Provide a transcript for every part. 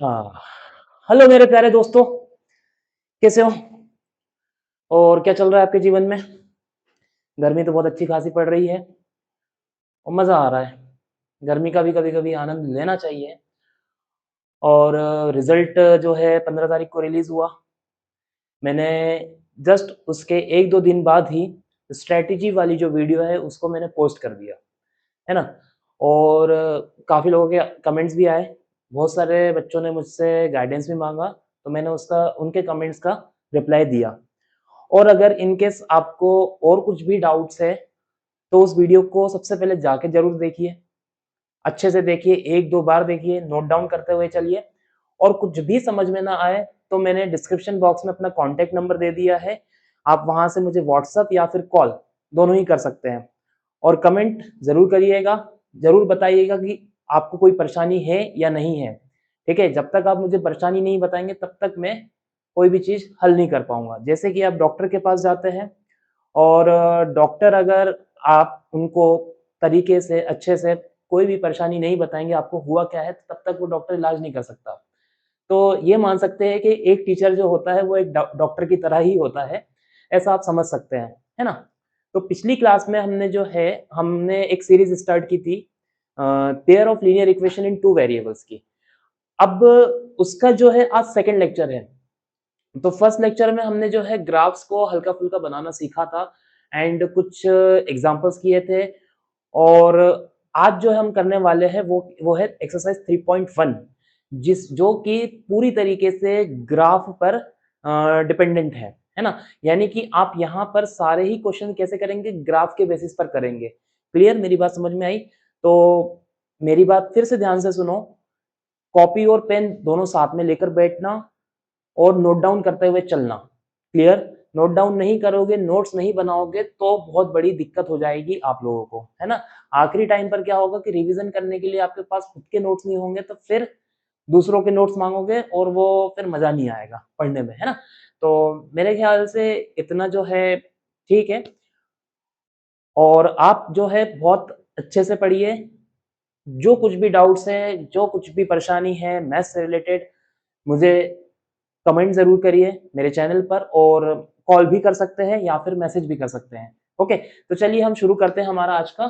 हाँ, हेलो मेरे प्यारे दोस्तों, कैसे हो? और क्या चल रहा है आपके जीवन में? गर्मी तो बहुत अच्छी खासी पड़ रही है और मज़ा आ रहा है। गर्मी का भी कभी-कभी आनंद लेना चाहिए और रिज़ल्ट जो है 15 तारीख को रिलीज़ हुआ। मैंने जस्ट उसके 1-2 दिन बाद ही स्ट्रैटेजी वाली जो वीडियो है उसको मैंने पोस्ट कर दिया, है ना? और काफ़ी लोगों के कमेंट्स भी आए, बहुत सारे बच्चों ने मुझसे गाइडेंस भी माँगा, तो मैंने उसका उनके कमेंट्स का रिप्लाई दिया। और अगर इन केस आपको और कुछ भी डाउट्स है, तो उस वीडियो को सबसे पहले जाके ज़रूर देखिए। अच्छे से देखिए, 1-2 बार देखिए, नोट डाउन करते हुए चलिए और कुछ भी समझ में ना आए, तो मैंने डिस्क्रिप्शन बॉक्स में अपना कॉन्टैक्ट नंबर दे दिया है। आप वहाँ से मुझे व्हाट्सएप या फिर कॉल, दोनों ही कर सकते हैं। और कमेंट ज़रूर करिएगा, ज़रूर बताइएगा कि आपको कोई परेशानी है या नहीं है, ठीक है? जब तक आप मुझे परेशानी नहीं बताएँगे, तब तक मैं कोई भी चीज़ हल नहीं कर पाऊँगा। जैसे कि आप डॉक्टर के पास जाते हैं और डॉक्टर अगर आप उनको तरीके से, अच्छे से कोई भी परेशानी नहीं बताएँगे, आपको हुआ क्या है, तब तक वो डॉक्टर इलाज नहीं कर सकता। तो ये मान सकते हैं कि एक टीचर जो होता है, वो एक डॉक्टर की तरह ही होता है, ऐसा आप समझ सकते हैं, है ना? तो पिछली क्लास में हमने जो है, हमने एक सीरीज़ स्टार्ट की थी pair of linear equation in 2 variables की। अब उसका जो है आज सेकंड लेक्चर है। तो फर्स्ट लेक्चर में हमने जो है ग्राफ्स को हल्का-फुल्का बनाना सीखा था एंड कुछ एग्ज़ाम्पल्स किए थे और आज जो हम करने वाले हैं वो है एक्सरसाइज़ 3.1 जो कि पूरी तरीके से ग्राफ पर डिपेंडेंट है ना? यानी कि आप यहाँ पर सारे ही क्वेश्चन कैसे करेंगे? ग्राफ के बेसिस पर करेंगे। क्लियर? मेरी बात समझ में आई? तो मेरी बात फिर से ध्यान से सुनो, कॉपी और पेन दोनों साथ में लेकर बैठना और नोट डाउन करते हुए चलना। क्लियर? नोट डाउन नहीं करोगे, नोट्स नहीं बनाओगे तो बहुत बड़ी दिक्कत हो जाएगी आप लोगों को, है ना? आखिरी टाइम पर क्या होगा कि रिवीजन करने के लिए आपके पास खुद के नोट्स नहीं होंगे तो फिर दूसरों के नोट्स माँगोगे और वो फिर मज़ा नहीं आएगा पढ़ने में, है ना? तो मेरे ख्याल से इतना जो है ठीक है और आप जो है बहुत अच्छे से पढ़िए। जो कुछ भी डाउट्स हैं, जो कुछ भी परेशानी है मैथ्स से रिलेटेड मुझे कमेंट ज़रूर करिए मेरे चैनल पर और कॉल भी कर सकते हैं या फिर मैसेज भी कर सकते हैं। ओके, तो चलिए हम शुरू करते हैं हमारा आज का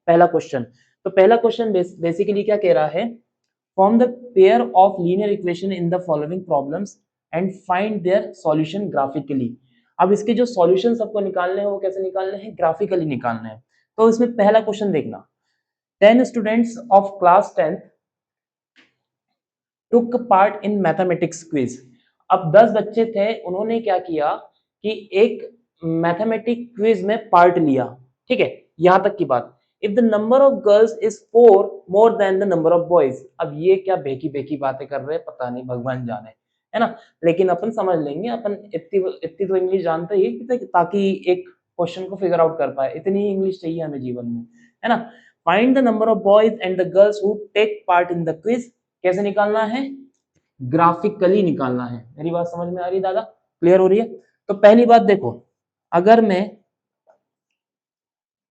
पहला क्वेश्चन। तो पहला क्वेश्चन बेसिकली क्या कह रहा है? Form the pair of linear equation in the following problems and find their solution graphically. अब इसके जो सॉल्यूशन सबको निकालने हैं वो कैसे निकालने हैं? ग्राफिकली निकालने हैं। तो इसमें पहला क्वेश्चन देखना, 10 students of class 10th took part in mathematics quiz. अब 10 बच्चे थे, उन्होंने क्या किया कि एक मैथमेटिक क्विज में पार्ट लिया। ठीक है, यहां तक की बात। If the number of girls is 4 more than the number of boys. अब ये क्या बेकी बेकी बातें कर रहे हैं, पता नहीं, भगवान जाने, है ना? लेकिन अपन समझ लेंगे, अपन इतनी इतनी तो इंग्लिश जानते ही ताकि एक क्वेश्चन को फिगर आउट कर पाए। इतनी ही इंग्लिश चाहिए हमें जीवन में, है ना? Find the number of boys and the girls who take part in the quiz. कैसे निकालना है? ग्राफिकली निकालना है। मेरी बात समझ में आ रही है दादा? क्लियर हो रही है? तो पहली बात देखो, अगर मैं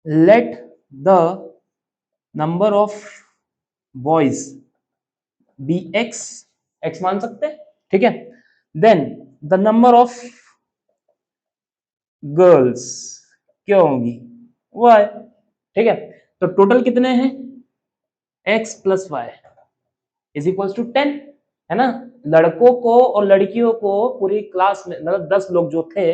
let the number of boys be x, x मान सकते हैं, ठीक है? Then the number of girls क्या होंगी? वाई। ठीक है, तो टोटल कितने हैं? X plus y is equals to 10, है ना? लड़कों को और लड़कियों को पूरी क्लास में मतलब 10 लोग जो थे,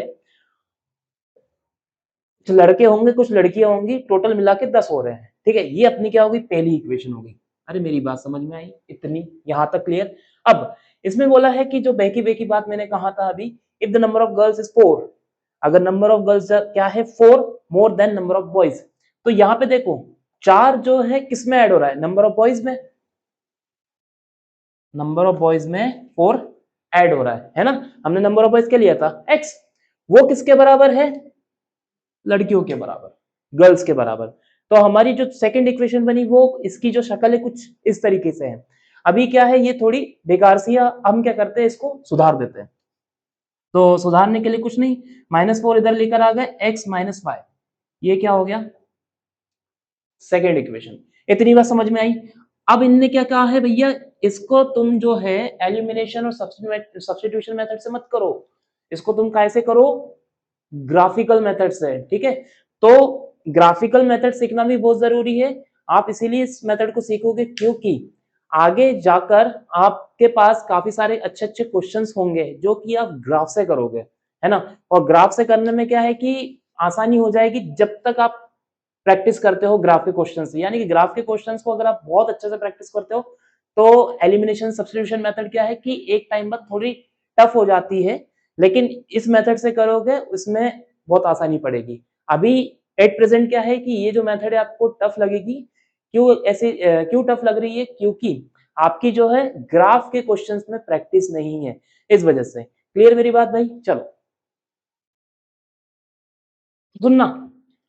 कुछ लड़के होंगे कुछ लड़कियां होंगी, टोटल मिला के 10 हो रहे हैं। ठीक है, ये अपनी क्या होगी? पहली इक्वेशन होगी। अरे मेरी बात समझ में आई? इतनी यहां तक क्लियर? अब इसमें बोला है कि जो बेकी बेकी बात मैंने कहा था अभी, if the number of girls is 4, अगर नंबर ऑफ गर्ल्स क्या है? 4 more than number of boys. तो यहां पे देखो, 4 जो है किस में ऐड हो रहा है? नंबर ऑफ बॉयज में। नंबर ऑफ बॉयज में 4 ऐड हो रहा है ना? हमने नंबर ऑफ बॉयज क्या लिया था? x। वो किसके बराबर है? लड़कियों के बराबर, गर्ल्स के बराबर। तो हमारी जो सेकंड इक्वेशन बनी वो, इसकी जो शक्ल है कुछ इस तरीके से है। अभी क्या है, ये थोड़ी बेकार सी है, हम क्या करते हैं, इसको सुधार देते हैं। तो सुधारने के लिए कुछ नहीं, -4 इधर लेकर आ गए, x माइनस वाई, ये क्या हो गया? Second equation. इतनी बात समझ में आई? अब इनने क्या कहा है भैया, इसको तुम जो है एलिमिनेशन और सब्स्टिट्यूशन मेथड से मत करो, इसको तुम कैसे करो, ग्राफिकल मेथड से, ठीक है। तो ग्राफिकल मेथड सीखना भी बहुत जरूरी है, आप इसीलिए इस मेथड को सीखोगे क्योंकि आगे जाकर आपके पास काफी सारे अच्छे अच्छे क्वेश्चंस होंगे जो कि आप ग्राफ से करोगे, है ना। और ग्राफ से करने में क्या है कि आसानी हो जाएगी जब तक आप प्रैक्टिस करते हो ग्राफ के क्वेश्चन से, यानी कि ग्राफ के क्वेश्चंस को अगर आप बहुत अच्छे से प्रैक्टिस करते हो तो एलिमिनेशन सब्स्टिट्यूशन मेथड क्या है कि एक टाइम बाद थोड़ी टफ हो जाती है, लेकिन इस मेथड से करोगे उसमें बहुत आसानी पड़ेगी। अभी एट प्रेजेंट क्या है कि ये जो मेथड है आपको टफ लगेगी, क्यों ऐसे क्यों टफ लग रही है, क्योंकि आपकी जो है ग्राफ के क्वेश्चंस में प्रैक्टिस नहीं है, इस वजह से। क्लियर मेरी बात भाई? चलो सुनना,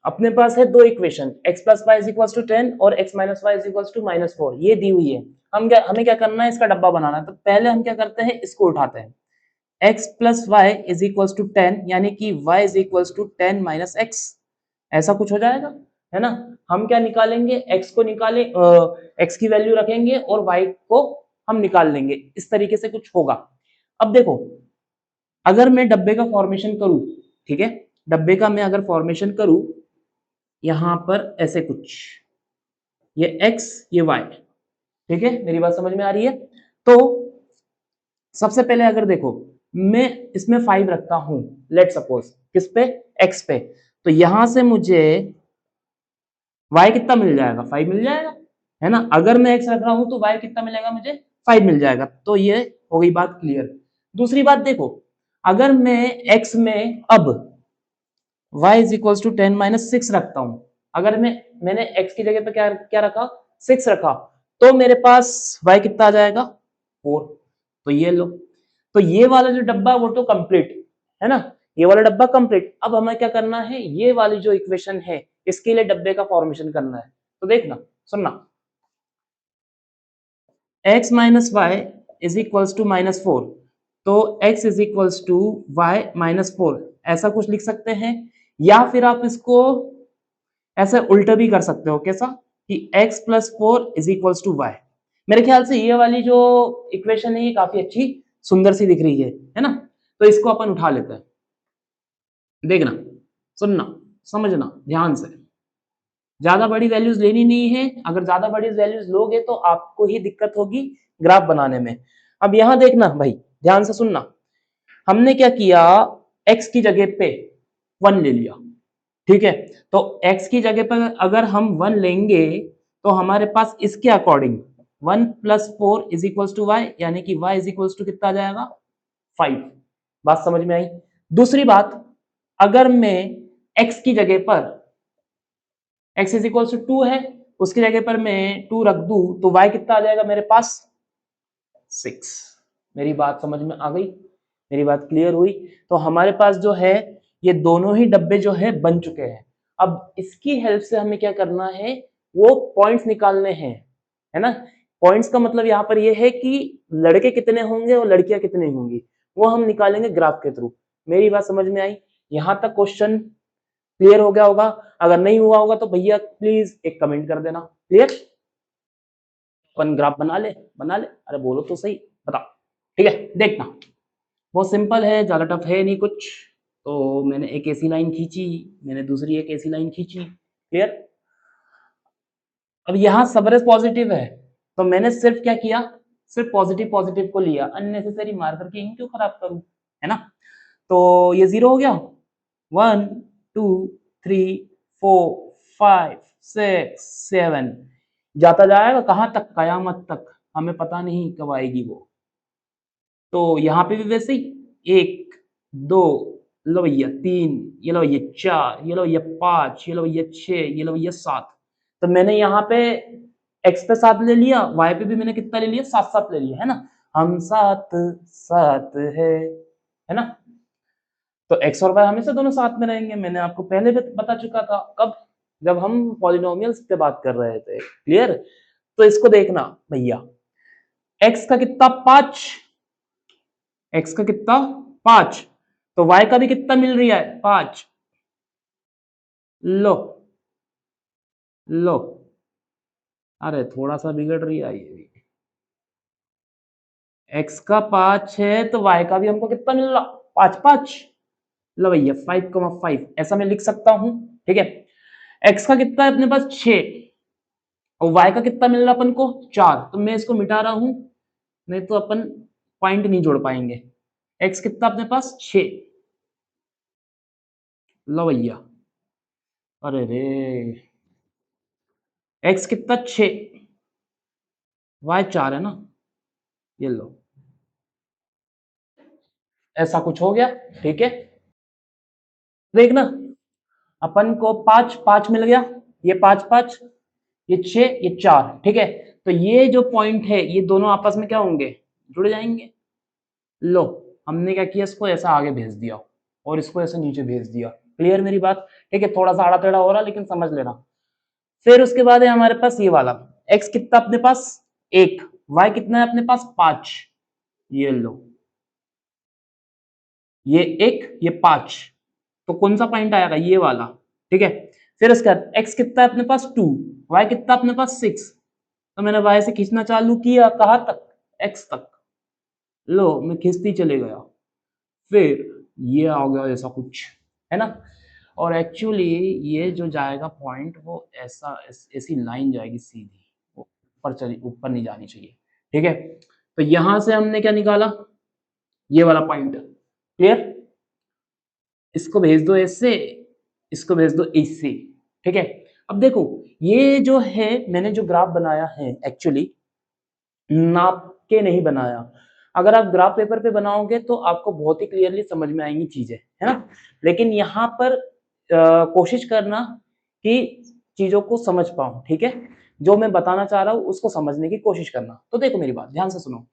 अपने पास है दो equation x plus y is equal to 10 और x minus y is equal to -4, ये दी हुई है। हमें क्या करना है, इसका डब्बा बनाना है। तो पहले हम क्या करते हैं, इसको उठाते हैं। x plus y is equal to 10 यानी कि y is equal to 10 minus x, ऐसा कुछ हो जाएगा, है ना। हम क्या निकालेंगे, x को निकाले, x की वैल्यू रखेंगे और y को हम निकाल लेंगे, इस तरीके से कुछ होगा। अब देखो, अगर मैं डब्बे का फॉर्मेशन करूं, ठीक है, डब्बे का मैं अगर फॉर्मेशन करूं यहां पर ऐसे कुछ, ये x ये y, ठीक है, मेरी बात समझ में आ रही है। तो सबसे पहले अगर देखो, मैं इसमें 5 रखता हूं, लेट सपोज, किस पे, x पे, तो यहां से मुझे y कितना मिल जाएगा, 5 मिल जाएगा, है ना। अगर मैं x रख रहा हूं तो y कितना मिलेगा मुझे, 5 मिल जाएगा। तो ये हो गई बात क्लियर। दूसरी बात देखो, अगर मैं x में अब y is equal to 10 minus 6 रखता हूं, अगर मैंने x की जगह पे क्या क्या रखा, 6 रखा, तो मेरे पास y कितना आ जाएगा, 4। तो ये लो, तो ये वाला जो डब्बा वो तो कंप्लीट है ना, ये वाला डब्बा कंप्लीट। अब हमें क्या करना है, ये वाली जो इक्वेशन है इसके लिए डब्बे का फॉर्मेशन करना है। तो देखना, सुनना, x minus y is equals to -4, तो x is equals to y -4, ऐसा कुछ लिख सकते हैं। या फिर आप इसको ऐसे उल्टा भी कर सकते हो, कैसा कि x plus 4 is equals to y. मेरे ख्याल से ये वाली जो इक्वेशन है ये काफी अच्छी सुंदर सी दिख रही है ना। तो इसको अपन उठा लेते हैं। देखना, सुनना, समझना ध्यान से, ज्यादा बड़ी वैल्यूज लेनी नहीं है, अगर ज्यादा बड़ी वैल्यूज लोगे तो आपको ही दिक्कत होगी ग्राफ बनाने में। अब यहां देखना भाई, ध्यान से सुनना, हमने क्या किया, x की जगह पे 1 ले लिया, ठीक है। तो x की जगह पर अगर हम 1 लेंगे तो हमारे पास इसके according 1 plus 4 is equal to y, यानी कि y इज इक्वल टू कितना आ जाएगा, 5। बात समझ में आई? दूसरी बात, अगर मैं x की जगह पर, x इज इक्वल टू 2 है, उसकी जगह पर मैं 2 रख दूं तो y कितना आ जाएगा मेरे पास, 6। मेरी बात समझ में आ गई, मेरी बात क्लियर हुई? तो हमारे पास जो है ये दोनों ही डब्बे जो है बन चुके हैं। अब इसकी हेल्प से हमें क्या करना है, वो पॉइंट्स निकालने हैं, है ना। पॉइंट्स का मतलब यहाँ पर ये है कि लड़के कितने होंगे और लड़कियां कितनी होंगी, वो हम निकालेंगे ग्राफ के थ्रू। मेरी बात समझ में आई? यहां तक क्वेश्चन क्लियर हो गया होगा? अगर नहीं हुआ होगा तो भैया प्लीज एक कमेंट कर देना। क्लियर? अपन ग्राफ बना ले, अरे बोलो तो सही, बता। ठीक है, देखना, बहुत सिंपल है, ज्यादा टफ है नहीं कुछ। तो मैंने एक ऐसी लाइन खींची, मैंने दूसरी एक ऐसी लाइन खींची, क्लियर। अब यहाँ सबरेज पॉजिटिव है, तो मैंने सिर्फ क्या किया, सिर्फ पॉजिटिव पॉजिटिव को लिया, अननेसेसरी मार्कर की इंक क्यों खराब करूं, है ना। तो ये 0 हो गया, 1 2 3 4 5 6 7, जाता जाएगा कहां तक, कयामत तक, हमें पता नहीं कब आएगी वो। तो यहाँ पे भी वैसे ही, 1 2, लो भैया 3, ये लो भैया 4, ये लो भैया 5, ये लो भैया 6, ये लो भैया 7। तो मैंने यहाँ पे x पे 7 ले लिया, y पे भी मैंने कितना ले लिया, 7 7 ले लिया, है ना। हम साथ साथ है ना। तो x और y हमेशा दोनों साथ में रहेंगे, मैंने आपको पहले भी बता चुका था, कब, जब हम पॉलिनोमियल्स पे बात कर रहे थे। क्लियर? तो इसको देखना भैया, x का कितना, 5, x का कितना, 5, तो y का भी कितना मिल रही है, 5। लो लो, अरे थोड़ा सा बिगड़ रही है ये भी। x का 5 है तो y का भी हमको कितना मिल रहा, 5 5। लो भैया 5,5 ऐसा मैं लिख सकता हूं, ठीक है। x का कितना है अपने पास 6 और y का कितना मिल रहा अपन को 4, तो मैं इसको मिटा रहा हूं, नहीं तो अपन पॉइंट नहीं जोड़ पाएंगे। x कितना अपने पास 6, लो भैया, अरे रे, x कितना 6, y 4 है ना, ये लो, ऐसा कुछ हो गया, ठीक है। देखना अपन को 5 5 मिल गया, ये 5 5, ये 6, ये 4, ठीक है। तो ये जो पॉइंट है ये दोनों आपस में क्या होंगे, जुड़ जाएंगे। लो हमने क्या किया, इसको ऐसा आगे भेज दिया और इसको ऐसे नीचे भेज दिया। क्लियर मेरी बात, ठीक है। थोड़ा सा आड़ा टेढ़ा हो रहा लेकिन समझ लेना। फिर उसके बाद है हमारे पास ये वाला, x कितना अपने पास 1, y कितना है अपने पास 5, ये लो, ये 1 ये 5, तो कौन सा पॉइंट आएगा, ये वाला, ठीक है। फिर उसके बाद x कितना है अपने पास 2, y कितना अपने पास 6, तो मैंने y से खींचना चालू किया, कहां तक, x तक, लो मैं खींचती चले गया, फिर ये आ गया ऐसा कुछ, है ना। और एक्चुअली ये जो जाएगा पॉइंट वो ऐसा ऐसी लाइन जाएगी सीधी, वो ऊपर चली, ऊपर नहीं जानी चाहिए, ठीक है। तो यहां से हमने क्या निकाला, ये वाला पॉइंट, क्लियर। इसको भेज दो ऐसे, इसको भेज दो इससे, ठीक है। अब देखो ये जो है मैंने जो ग्राफ बनाया है एक्चुअली नाप के नहीं बनाया। अगर आप ग्राफ पेपर पे बनाओगे तो आपको बहुत ही क्लियरली समझ में आएंगी चीजें, है ना। लेकिन यहाँ पर कोशिश करना कि चीजों को समझ पाऊं, ठीक है। जो मैं बताना चाह रहा हूँ उसको समझने की कोशिश करना। तो देखो मेरी बात ध्यान से सुनो,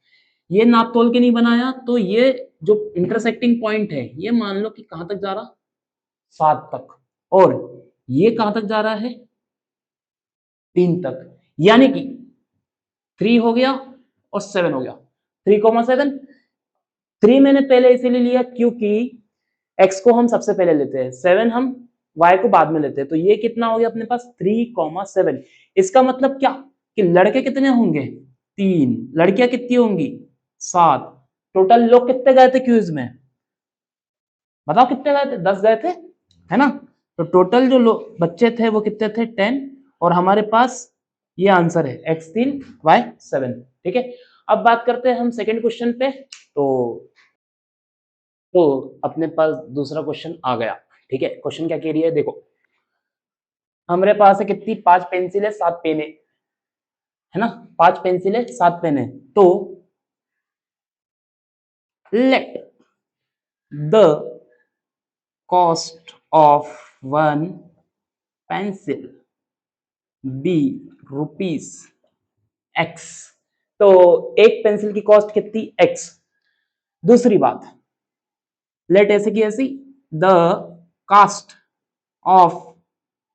ये नाप तोल के नहीं बनाया, तो ये जो इंटरसेक्टिंग पॉइंट है ये मान लो कि कहां तक जा रहा, 7 तक, और ये कहां तक जा रहा है, 3 तक, यानी कि 3 हो गया और 7 हो गया, 3,7। 3 मैंने पहले इसीलिए लिया क्योंकि x को हम सबसे पहले लेते हैं, 7 हम y को बाद में लेते हैं, तो ये कितना हो गया अपने पास 3,7। इसका मतलब क्या कि लड़के कितने होंगे, 3, लड़कियां कितनी होंगी, 7। टोटल लोग कितने गए थे क्यूज में, बताओ कितने गए थे, 10 गए थे, है ना। तो टोटल जो बच्चे थे वो कितने थे, 10, और हमारे पास ये आंसर है x3 y7, ठीक है। अब बात करते हैं हम सेकंड क्वेश्चन पे। तो अपने पास दूसरा क्वेश्चन आ गया, ठीक है। क्वेश्चन क्या कह रही है, देखो हमारे पास है कितनी, 5 पेंसिल है 7 पेन है ना, 5 पेंसिल है 7 पेन है। तो let the cost of one pencil be rupees x. तो एक पेंसिल की कॉस्ट कितनी, एक्स। दूसरी बात, लेट ऐसे की ऐसी, the cost of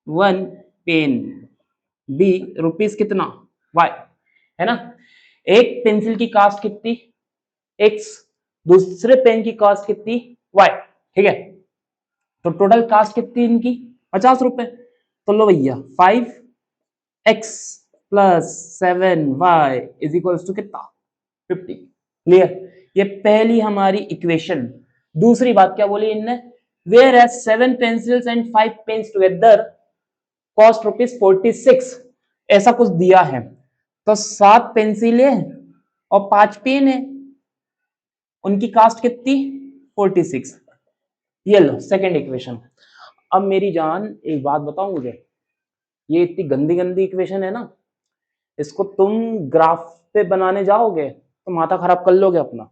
one pen be rupees कितना, वाई, है ना। एक पेंसिल की कास्ट कितनी, एक्स, दूसरे पेन की कास्ट कितनी, वाई, ठीक है। तो टोटल कास्ट कितनी इनकी, 50 रुपए। तो लो भैया 5x plus 7y is equals to कितना, 50। क्लियर, ये पहली हमारी इक्वेशन। दूसरी बात क्या बोली इनने, whereas 7 pencils and 5 pens together cost ₹46, ऐसा कुछ दिया है। तो 7 पेंसिलें और 5 पेन है, उनकी कास्ट कितनी, 46। ये लो सेकेंड इक्वेशन। अब मेरी जान एक बात बताओ मुझे, ये इतनी गंदी गंदी इक्वेशन है ना, इसको तुम ग्राफ पे बनाने जाओगे तो माथा खराब कर लोगे अपना।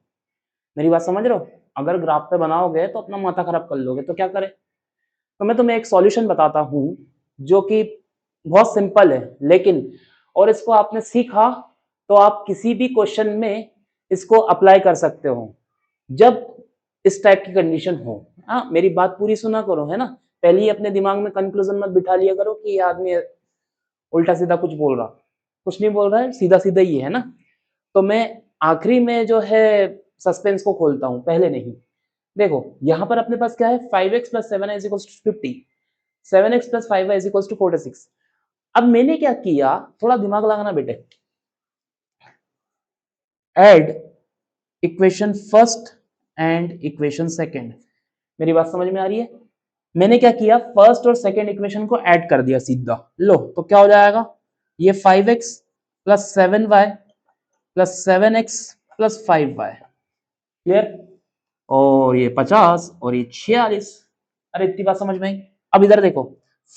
मेरी बात समझ रहे हो, अगर ग्राफ पे बनाओगे तो अपना माथा खराब कर लोगे, तो क्या करें। तो मैं तुम्हें एक सॉल्यूशन बताता हूं जो कि बहुत सिंपल है, लेकिन और इसको आपने सीखा तो आप किसी भी क्वेश्चन में इसको अप्लाई कर सकते हो जब इस टाइप की कंडीशन हो। हाँ मेरी बात पूरी सुना करो, है ना। पहले ही अपने दिमाग में कंक्लूजन मत बिठा लिया करो कि ये आदमी उल्टा सीधा कुछ बोल रहा, कुछ नहीं बोल रहा है, सीधा सीधा ही है ना। तो मैं आखिरी में जो है सस्पेंस को खोलता हूं, पहले नहीं। देखो यहां पर अपने पास क्या है, 5x plus 7 is equals to 50, 7x plus 5y is equals to 46। अब मैंने क्या किया, थोड़ा दिमाग लगाना बेटे, add equation first and equation second. मेरी बात समझ में आ रही है? मैंने क्या किया, फर्स्ट और सेकंड इक्वेशन को ऐड कर दिया सीधा। लो तो क्या हो जाएगा, ये 5x plus 7y plus 7x plus 5y, clear. और ये 50 और ये 46। अरे इतनी बात समझ में आई। अब इधर देखो,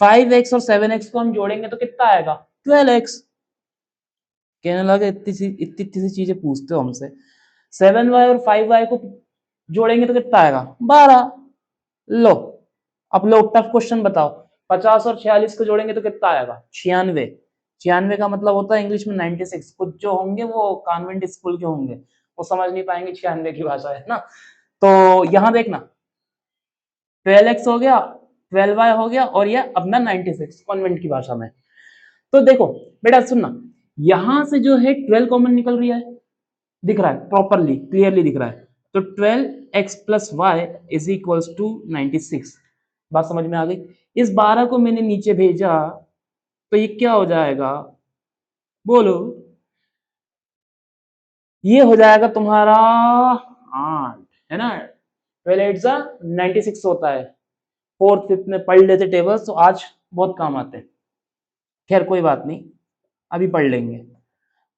5x और 7x को हम जोड़ेंगे तो कितना आएगा, 12x। कहने लगे इतनी सी चीजें पूछते हो हमसे। 7y और 5y को जोड़ेंगे तो कितना आएगा, 12। लो अब लो टफ क्वेश्चन बताओ, 50 और 46 को जोड़ेंगे तो कितना आएगा, 96। 96 का मतलब होता है इंग्लिश में 96। कुछ जो होंगे वो कॉन्वेंट स्कूल के होंगे, वो समझ नहीं पाएंगे 96 की भाषा है ना। तो यहां देखना, 12x हो गया, 12y हो गया, और ये अपना 96 कॉन्वेंट की भाषा में। तो देखो बेटा सुनना, यहां से जो है 12 कॉमन निकल रही है, दिख रहा है प्रॉपरली क्लियरली दिख रहा है। तो 12x plus y is equals to 96। बात समझ में आ गई। इस 12 को मैंने नीचे भेजा तो ये क्या हो जाएगा, बोलो। ये हो जाएगा तुम्हारा 8, है ना। 12 8 जा 96 होता है। फोर्थ फिफ्थ में पढ़ लेते टेबल्स तो आज बहुत काम आते हैं। खैर कोई बात नहीं, अभी पढ़ लेंगे।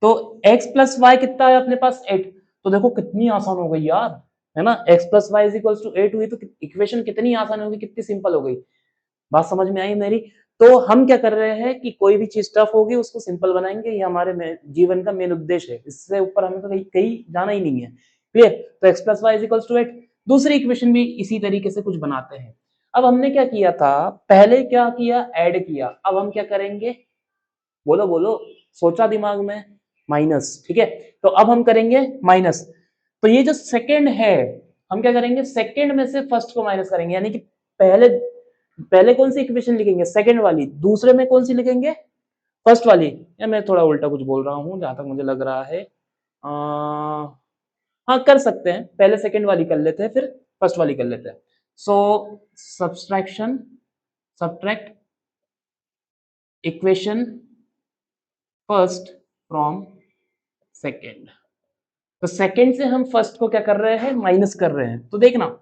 तो x प्लस वाई कितना है अपने पास, 8। तो देखो कितनी आसान हो गई यार, है ना। x plus y is equal to 8 हुई तो इक्वेशन कितनी आसान होगी, कितनी सिंपल हो गई। बात समझ में आई मेरी। तो हम क्या कर रहे हैं कि कोई भी चीज टफ होगी उसको सिंपल बनाएंगे, ये हमारे जीवन का मेन उद्देश्य है। इससे ऊपर हमें तो कहीं जाना ही नहीं है, क्लियर। तो x plus y is equal to 8। दूसरी इक्वेशन भी इसी तरीके से कुछ बनाते हैं। अब हमने क्या किया था, पहले क्या किया, ऐड किया। अब हम क्या करेंगे, बोलो बोलो, सोचा दिमाग में, माइनस, ठीक है। तो अब हम करेंगे माइनस। तो ये जो सेकंड है, हम क्या करेंगे, सेकंड में से फर्स्ट को माइनस करेंगे, यानी कि पहले पहले कौन सी इक्वेशन लिखेंगे, सेकंड वाली। दूसरे में कौन सी लिखेंगे, फर्स्ट वाली। या मैं थोड़ा उल्टा कुछ बोल रहा हूं जहां तक मुझे लग रहा है। हाँ कर सकते हैं, पहले सेकंड वाली कर लेते हैं फिर फर्स्ट वाली कर लेते हैं। So subtraction, subtract equation first from second. तो सेकेंड से हम फर्स्ट को क्या कर रहे हैं, माइनस कर रहे हैं। तो देखना,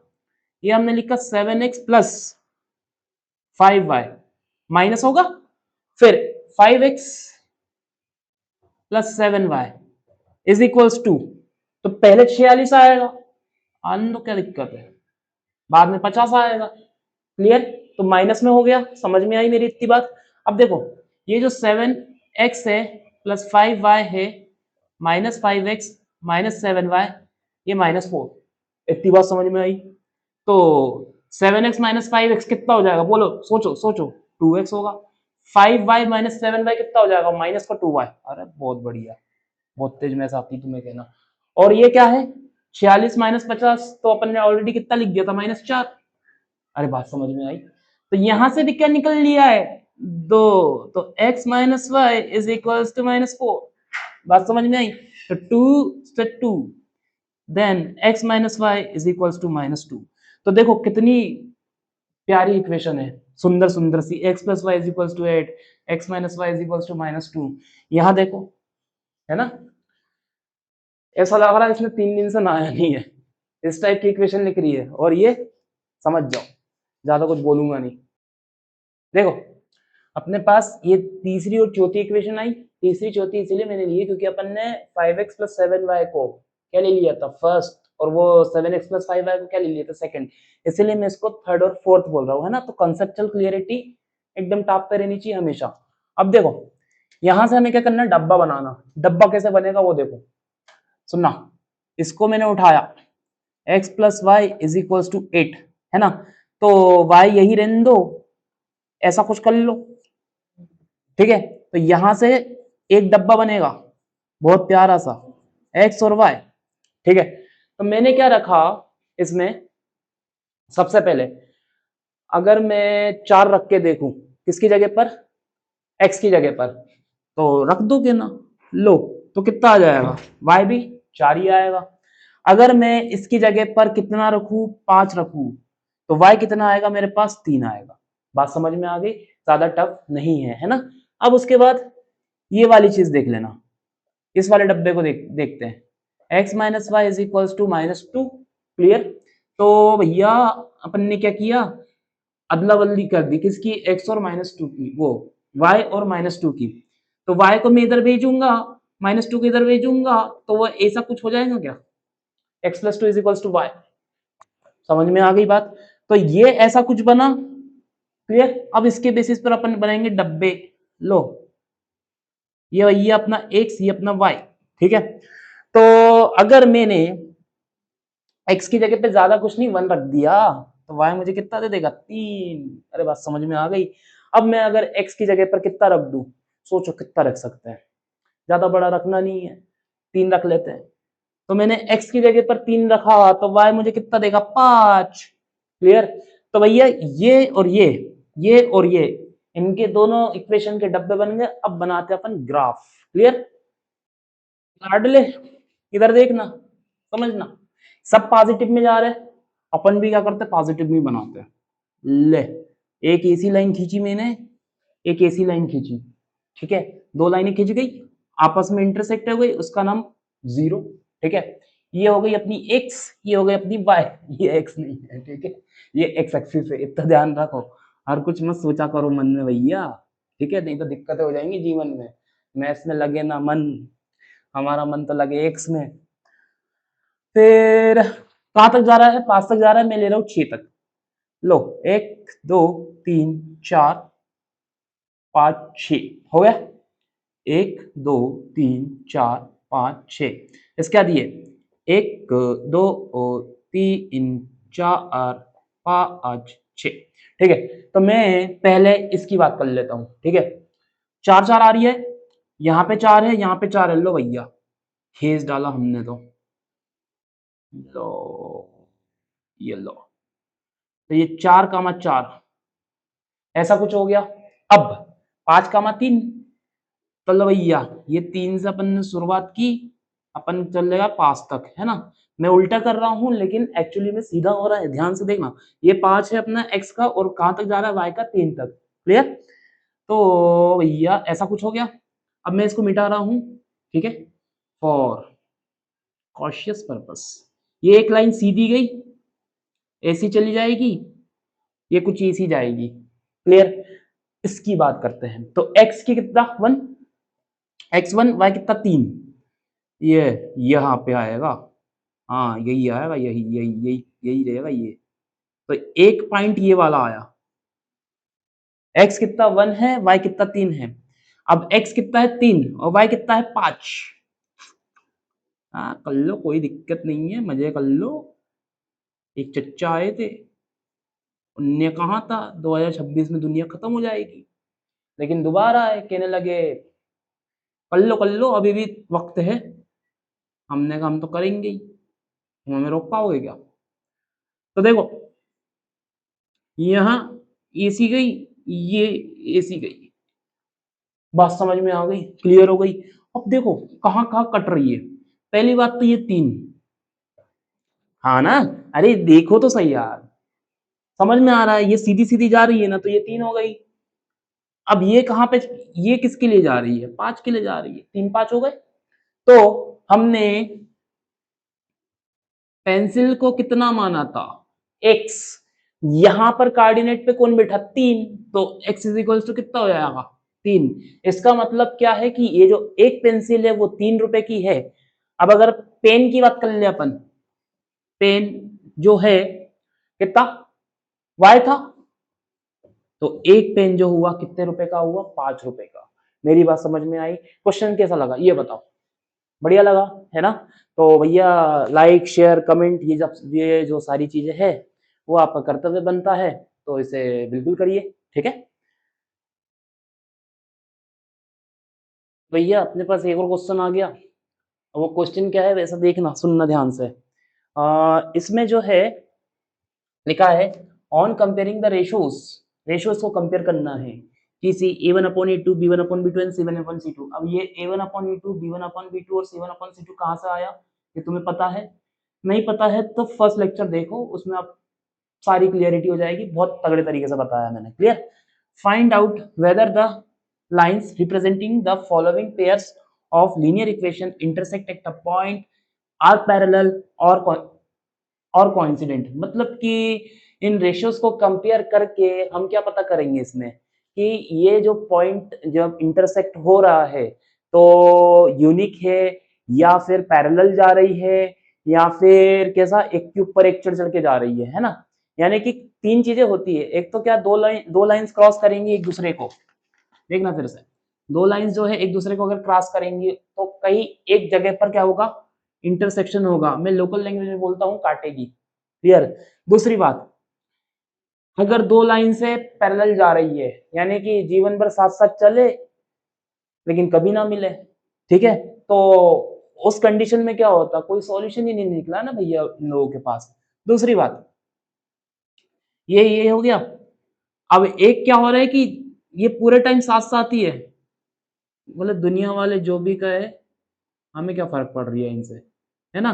ये हमने लिखा 7x प्लस 5y माइनस होगा, फिर 5x plus 7y is equals to, तो पहले 46 आएगा, आने दो क्या दिक्कत है, बाद में 50 आएगा, क्लियर। तो माइनस में हो गया, समझ में आई मेरी इतनी बात। अब देखो, ये जो 7x है प्लस 5y है, माइनस 5x माइनस 7y, ये -4। इतनी बात समझ में आई। तो 7x माइनस 5x कितना हो जाएगा, बोलो, सोचो सोचो, 2x होगा। 5y माइनस 7y कितना हो जाएगा, माइनस का 2y। अरे बहुत बढ़िया, बहुत तेज मैथ आती तुम्हें कहना। और ये क्या है, 46 माइनस 50, तो अपन ने ऑलरेडी कितना लिख दिया था, -4। अरे बात समझ में आई। तो यहां से भी क्या निकल लिया है, 2। तो x minus y is equal to -4। बात समझ में आई। तो 2 से 2, then x minus y is equal to -2। तो देखो कितनी प्यारी इक्वेशन है, सुंदर सुंदर सी। x plus y is equal to 8, x minus y is equal to -2। यहां देखो, है ना। ऐसा लग रहा है इसमें 3 दिन से नहाया नहीं है, इस टाइप की इक्वेशन लिख रही है। और ये समझ जाओ, ज्यादा कुछ बोलूंगा नहीं। देखो अपने पास ये तीसरी और चौथी इक्वेशन आई। तीसरी चौथी इसीलिए मैंने ली क्योंकि अपन ने 5x प्लस 7y को क्या ले लिया था, फर्स्ट, और वो 7x प्लस 5y को क्या ले लिया था, सेकंड। इसीलिए मैं इसको थर्ड और फोर्थ बोल रहा हूँ, है ना। तो कॉन्सेप्चुअल क्लियरिटी एकदम टॉप पे रहनी चाहिए हमेशा। अब देखो यहां से हमें क्या करना है, डब्बा बनाना। डब्बा कैसे बनेगा वो देखो, सुनना। इसको मैंने उठाया, x plus y is equal to 8, है ना। तो y यही रहने दो, ऐसा कुछ कर लो, ठीक है। तो यहां से एक डब्बा बनेगा बहुत प्यारा सा, x और y, ठीक है। तो मैंने क्या रखा इसमें, सबसे पहले अगर मैं 4 रख के देखूं, किसकी जगह पर, x की जगह पर, तो रख दो के ना, लो तो कितना आ जाएगा, y भी 4 ही आएगा। अगर मैं इसकी जगह पर कितना रखूं, 5 रखूं, तो y कितना आएगा मेरे पास, 3 आएगा। बात समझ में आ गई, ज्यादा टफ नहीं है, है ना। अब उसके बाद ये वाली चीज देख लेना, इस वाले डब्बे को देखते हैं। x minus y is equals to -2। Clear. तो भैया अपन ने क्या किया, अदला बदली कर दी किसकी, x और -2 की, वो y और -2 की। तो y को मैं इधर भेजूंगा, -2 को इधर भेजूंगा, तो वो ऐसा कुछ हो जाएगा क्या, x + 2 is equals to y। समझ में आ गई बात। तो ये ऐसा कुछ बना। क्लियर। अब इसके बेसिस पर अपन बनाएंगे डब्बे। लो, ये भैया अपना x, ये अपना y। ठीक है। तो अगर मैंने x की जगह पे ज्यादा कुछ नहीं 1 रख दिया, तो y मुझे कितना दे देगा, 3। अरे बात समझ में आ गई। अब मैं अगर x की जगह पर कितना रख दूं, सोचो कितना रख सकते हैं, ज्यादा बड़ा रखना नहीं है, 3 रख लेते हैं। तो मैंने x की जगह पर 3 रखा, तो y मुझे कितना देगा, 5। क्लियर। तो भैया ये और ये और ये, इनके दोनों इक्वेशन के डब्बे बन गए। अब बनाते हैं अपन ग्राफ। क्लियर। काट ले, इधर देखना, समझना, सब पॉजिटिव में जा रहे हैं, अपन भी क्या करते हैं, पॉजिटिव में बनाते हैं। ले, एक ऐसी लाइन खींची मैंने, एक ऐसी लाइन खींची। ठीक है, 2 लाइनें खींच गई, आपस में इंटरसेक्ट हो गई, उसका नाम 0। ठीक है। ये हो गई अपनी x, ये हो गई अपनी y। ये x नहीं है, ठीक है, ये x एक्सिस है, इतना ध्यान रखो। हर कुछ मत सोचा करो मन में भैया, ठीक है, नहीं तो दिक्कतें हो जाएंगी जीवन में। मैथ्स में लगे ना मन, हमारा मन तो लगे x में। फिर कहां तक जा रहा है, 5 तक जा रहा है, मैं ले रहा हूं 6 तक। लो, 1 2 3 4 5 6 हो गया, 1 2 3 4 5 6। इसके दिए 1 2 3 4 5 6। ठीक है। तो मैं पहले इसकी बात कर लेता हूं। ठीक है, 4 4 आ रही है, यहाँ पे 4 है, यहाँ पे 4 है। लो भैया, खेस डाला हमने तो, लो, ये लो, तो ये 4, 4 ऐसा कुछ हो गया। अब 5, 3, तो लो भैया, ये 3 से अपन ने शुरुआत की, अपन चलेगा 5 तक, है ना। मैं उल्टा कर रहा हूं, लेकिन एक्चुअली में सीधा हो रहा है, ध्यान से देखना। ये 5 है अपना x का, और कहां तक जा रहा है, y का 3 तक। क्लियर। तो भैया ऐसा कुछ हो गया। अब मैं इसको मिटा रहा हूं, ठीक है, फॉर कॉशियस पर्पस। ये एक लाइन सीधी गई, ऐसी चली जाएगी, ये कुछ ऐसी जाएगी। क्लियर। इसकी बात करते हैं। तो x की कितना 1, x1, y कितना 3, ये यहाँ पे आएगा, हाँ यही आएगा, यही यही यही यही रहेगा ये। तो एक पॉइंट ये वाला आया। x कितना 1 है, y कितना 3 है। अब x कितना है 3 और y कितना है 5। हाँ कर लो, कोई दिक्कत नहीं है, मजे कर लो। एक चच्चा आए थे, उनने कहा था 2026 में दुनिया खत्म हो जाएगी, लेकिन दोबारा आए, कहने लगे कर लो अभी भी वक्त है। हमने कहा हम तो करेंगे ही, तुम हमें रोक पाओगे क्या। तो देखो, यहाँ एसी गई, ये एसी गई, बात समझ में आ गई, क्लियर हो गई। अब देखो कहाँ कहाँ कट रही है। पहली बात तो ये 3, हाँ ना, अरे देखो तो सही यार, समझ में आ रहा है, ये सीधी सीधी जा रही है ना, तो ये 3 हो गई। अब ये कहाँ पे, ये किसके लिए जा रही है, 5 के लिए जा रही है, 3 5 हो गए। तो हमने पेंसिल को कितना माना था, x, यहां पर कोऑर्डिनेट पे कौन बैठा, 3, तो x इज इक्वल टू कितना हो जाएगा, 3। इसका मतलब क्या है कि ये जो एक पेंसिल है वो 3 रुपए की है। अब अगर पेन की बात कर ले अपन, पेन जो है कितना, y था, तो एक पेन जो हुआ कितने रुपए का हुआ, 5 रुपए का। मेरी बात समझ में आई। क्वेश्चन कैसा लगा ये बताओ, बढ़िया लगा, है ना। तो भैया लाइक शेयर कमेंट, ये जो सारी चीजें है वो आपका कर्तव्य बनता है, तो इसे बिल्कुल करिए। ठीक है भैया, अपने पास एक और क्वेश्चन आ गया। वो क्वेश्चन क्या है वैसा देखना, सुनना ध्यान से। इसमें जो है लिखा है, on comparing the ratios, ratios को कंपेयर करना है किसी a1/a2 b1/b2 एंड c1/c2। अब ये a1/a2 b1/b2 और c1/c2 कहाँ से आया, ये तुम्हें पता है, नहीं पता है तो फर्स्ट लेक्चर देखो, उसमें आप सारी क्लियरिटी हो जाएगी, बहुत तगड़े तरीके से बताया मैंने। Clear. Find out whether the lines representing the following pairs of linear equation intersect at a point are parallel और coincident। मतलब कि इन रेशियोज को कंपेयर करके हम क्या पता करेंगे इसमें कि ये जो पॉइंट जब इंटरसेक्ट हो रहा है तो यूनिक है या फिर पैरेलल जा रही है या फिर कैसा एक के ऊपर एक चढ़ के जा रही है ना। यानी कि तीन चीजें होती है, एक तो क्या दो लाइंस क्रॉस करेंगी एक दूसरे को, देखना फिर से, दो लाइंस जो है एक दूसरे को अगर क्रॉस करेंगी तो कहीं एक जगह पर क्या होगा, इंटरसेक्शन होगा। मैं लोकल लैंग्वेज में बोलता हूँ काटेगी। क्लियर। दूसरी बात, अगर दो लाइन से पैरेलल जा रही है यानी कि जीवन भर साथ साथ चले लेकिन कभी ना मिले, ठीक है, तो उस कंडीशन में क्या होता, कोई सॉल्यूशन ही नहीं निकला ना भैया इन लोगों के पास। दूसरी बात ये हो गया। अब एक क्या हो रहा है कि ये पूरे टाइम साथ साथ ही है, मतलब दुनिया वाले जो भी कहे हमें क्या फर्क पड़ रही है इनसे, है ना।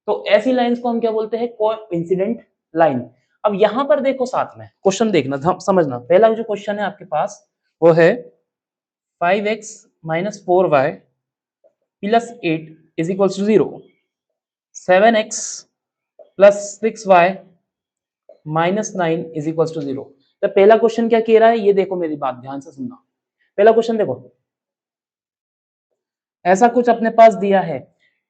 तो ऐसी लाइंस को हम क्या बोलते हैं, कोइंसिडेंट लाइन। अब यहां पर देखो साथ में क्वेश्चन देखना समझना, पहला जो क्वेश्चन है आपके पास वो है 5x minus 4y plus 8 is equal to 0, 7x plus 6y minus 9 is equal to 0। तो पहला क्वेश्चन क्या कह रहा है, ये देखो मेरी बात ध्यान से सुनना। पहला क्वेश्चन देखो, ऐसा कुछ अपने पास दिया है,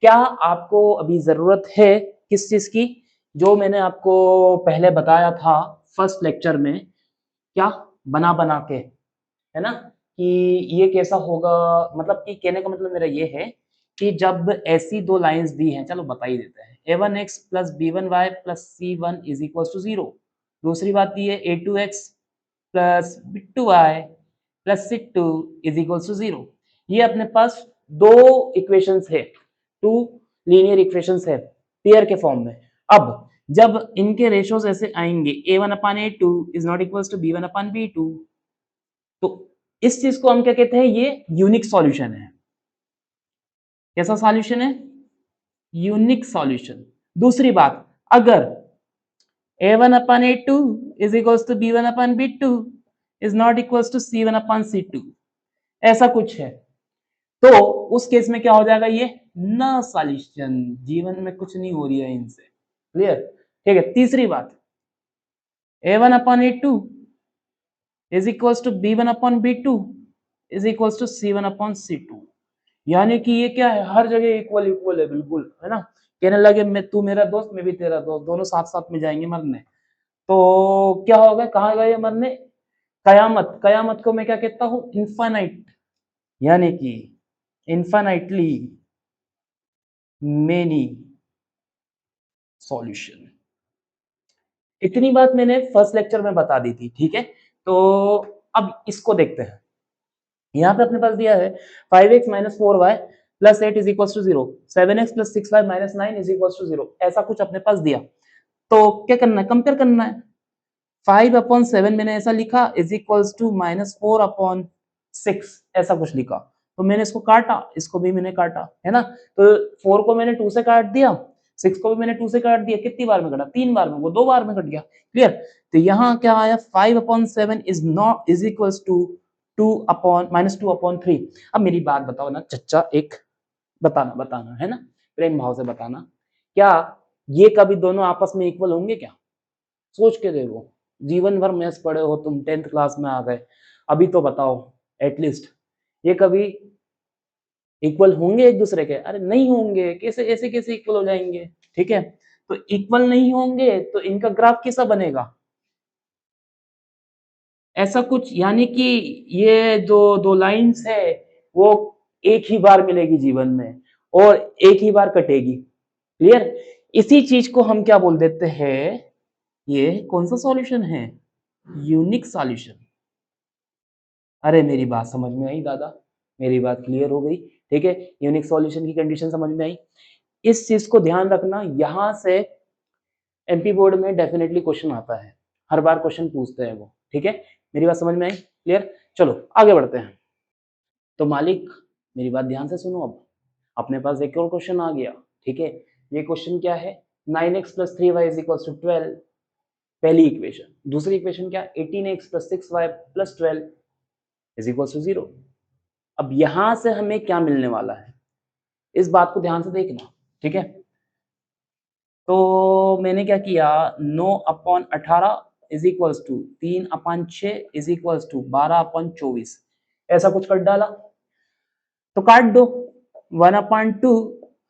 क्या आपको अभी जरूरत है किस चीज की, जो मैंने आपको पहले बताया था फर्स्ट लेक्चर में, क्या बना बना के, है ना, कि ये कैसा होगा। मतलब कि कहने का मतलब मेरा ये है कि जब ऐसी दो लाइंस दी हैं, चलो बता ही देते हैं, a1x plus b1y plus c1 is equal to 0। दूसरी बात ये है a2x plus b2y plus c2 is equal to 0। ये अपने पास दो इक्वेशंस है, टू लीनियर इक्वेशंस है पेयर के फॉर्म में। अब जब इनके रेशियोज ऐसे आएंगे a1 upon a2 is not equal to b1 upon b2, तो इस चीज को हम क्या कहते हैं, ये यूनिक सॉल्यूशन है। कैसा सॉल्यूशन है, यूनिक सॉल्यूशन। दूसरी बात, अगर a1 upon a2 is equals to b1 upon b2 is not equals to c1 upon c2, ऐसा कुछ है, तो उस केस में क्या हो जाएगा, ये न सॉल्यूशन, जीवन में कुछ नहीं हो रही है इनसे। क्लियर। ठीक है। तीसरी बात, a1 upon a2 is equals to b1 upon b2 is equals to c1 upon c2, यानी कि ये क्या है, हर जगह इक्वल इक्वल है, बिल्कुल, है ना। कहने लगे मैं तू मेरा दोस्त मैं भी तेरा दोस्त, दोनों साथ साथ में जाएंगे मरने, तो क्या होगा, कहाँ गए मरने, कयामत। कयामत को मैं क्या कहता हूँ, इन्फाइनाइट, यानी कि इन्फाइनाइटली मेनी सॉल्यूशन। इतनी बात मैंने फर्स्ट लेक्चर में बता दी थी, ठीक है। तो अब इसको देखते हैं। यहाँ पे अपने पास दिया है 5x minus 4y plus 8 is equal to 0, 7x plus 6y minus 9 is equal to 0, ऐसा कुछ अपने पास दिया। तो क्या करना है, कंपेयर करना है। 5/7 मैंने ऐसा लिखा इज इक्वल टू माइनस 4/6 ऐसा कुछ लिखा, तो मैंने इसको काटा, इसको भी मैंने काटा, है ना। तो 4 को मैंने 2 से काट दिया, 6 को भी मैंने 2 से काट दिया, कितनी बार में कटा, 3 बार में, वो 2 बार में कट गया। क्लियर। तो यहाँ क्या आया, 5/7 is not is equal to 2/-2/3। अब मेरी बात बताओ ना चच्चा, एक बताना है ना, प्रेम भाव से बताना, क्या ये कभी दोनों आपस में इक्वल होंगे क्या, सोच के देखो। जीवन भर मैथ्स पढ़े हो तुम, 10th क्लास में आ गए, अभी तो बताओ एटलीस्ट ये कभी इक्वल होंगे एक दूसरे के, अरे नहीं होंगे, कैसे ऐसे कैसे इक्वल हो जाएंगे, ठीक है। तो इक्वल नहीं होंगे तो इनका ग्राफ कैसा बनेगा, ऐसा कुछ, यानी कि ये जो दो लाइंस है वो एक ही बार मिलेगी जीवन में और एक ही बार कटेगी। क्लियर। इसी चीज को हम क्या बोल देते हैं, ये कौन सा सॉल्यूशन है, यूनिक सॉल्यूशन। अरे मेरी बात समझ में आई दादा, मेरी बात क्लियर हो गई, ठीक है। यूनिक सॉल्यूशन की कंडीशन समझ में आई। इस चीज को ध्यान रखना, यहां से एमपी बोर्ड में डेफिनेटली क्वेश्चन आता है, हर बार क्वेश्चन पूछते हैं वो, ठीक है। मेरी बात समझ में आई, क्लियर। चलो आगे बढ़ते हैं। तो मालिक मेरी बात ध्यान से सुनो, अब अपने पास एक और क्वेश्चन आ गया, ठीक है। ये क्वेश्चन क्या है, 9x plus 3y is equal to 12, पहली इक्वेशन। दूसरी इक्वेशन क्या, 18x plus 6y plus 12 is equal to 0। अब यहां से हमें क्या मिलने वाला है, इस बात को ध्यान से देखना, ठीक है। तो मैंने क्या किया, 9/18 is equals to 3/6 is equals to 12/24 ऐसा कुछ कर डाला। तो काट दो, 1/2